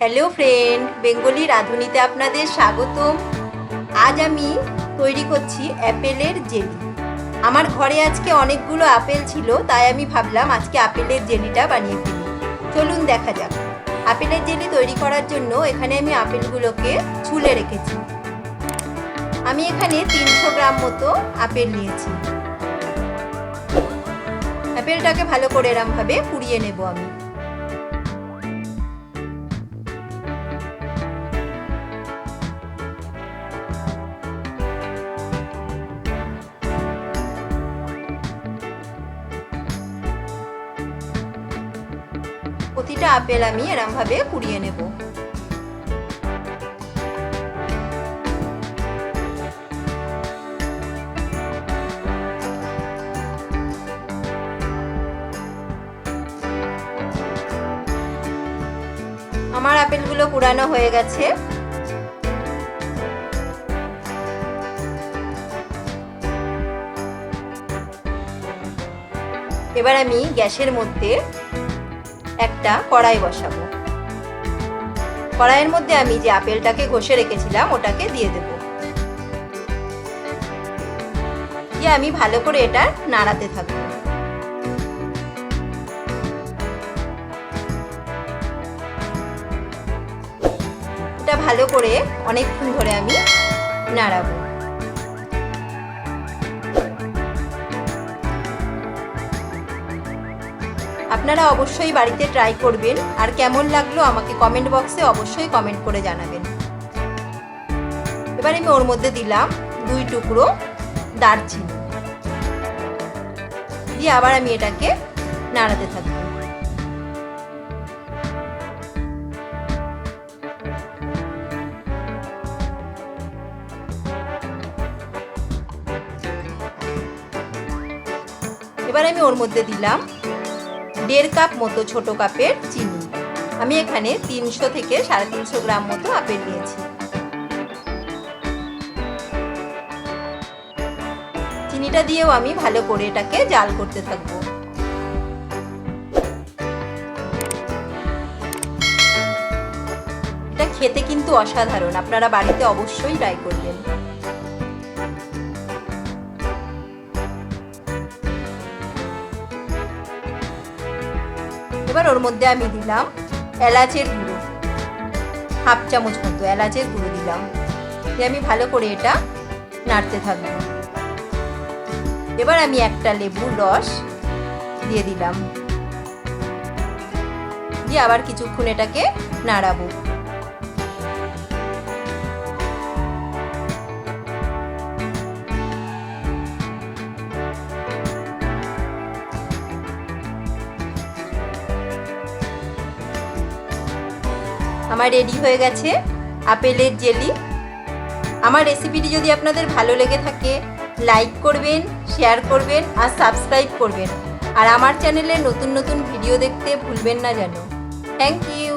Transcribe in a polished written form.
Hello friend, Bengali রাঁধুনিতে আপনাদের স্বাগতম। আজ আমি তৈরি করছি অ্যাপেলের জেলি। আমার ঘরে আজকে অনেকগুলো আপেল ছিল, তাই আমি ভাবলাম আজকে আপেলের জেলিটা বানিয়ে ফেলি। চলুন দেখা যাক। আপেলের জেলি তৈরি করার জন্য এখানে আমি আপেলগুলোকে ছুলে রেখেছি। আমি এখানে 300 গ্রাম মতো আপেল নিয়েছি। আপেলটাকে ভালো করে এরমভাবে পুড়িয়ে নেব আমি। প্রতিটা আপেল আমি এরমভাবে কুড়িয়ে নেব। আমার আপেলগুলো কুড়ানো হয়ে গেছে। এবার আমি গ্যাসের মধ্যে একটা কড়াই বসাবো। কড়াইয়ের মধ্যে আমি যে আপেলটাকে ঘষে রেখেছিলাম ওটাকে দিয়ে দেব। দিয়ে আমি ভালো করে এটা নাড়াতে থাকবো। এটা ভালো করে অনেকক্ষণ ধরে আমি নাড়াবো। আপনারা অবশ্যই বাড়িতে ট্রাই করবেন, আর কেমন লাগলো আমাকে কমেন্ট বক্সে অবশ্যই কমেন্ট করে জানাবেন। এবার আমি ওর মধ্যে দিলাম 2 টুকরো দারচিনি, দিয়ে আবার আমি এটাকে নাড়াতে থাকবো। এবার আমি ওর মধ্যে দিলাম 1.5 কাপ মতো ছোট কাপের চিনি। আমি এখানে 300 থেকে 350 গ্রাম মতো আপেল নিয়েছি। চিনিটা দিয়েও আমি ভালো করে এটাকে জাল করতে থাকবো। এটা খেতে কিন্তু অসাধারণ, আপনারা বাড়িতে অবশ্যই ট্রাই করবেন। এবার ওর মধ্যে আমি দিলাম এলাচের গুঁড়ো, 1/2 চামচ মতো এলাচের গুঁড়ো দিলাম। দিয়ে আমি ভালো করে এটা নাড়তে থাকবো। এবার আমি একটা লেবুর রস দিয়ে দিলাম, দিয়ে আবার কিছুক্ষণ এটাকে নাড়াবো। আমার রেডি হয়ে গেছে আপেলের জেলি। আমার রেসিপিটি যদি আপনাদের ভালো লেগে থাকে লাইক করবেন, শেয়ার করবেন আর সাবস্ক্রাইব করবেন। আর আমার চ্যানেলে নতুন নতুন ভিডিও দেখতে ভুলবেন না যেন। Thank you.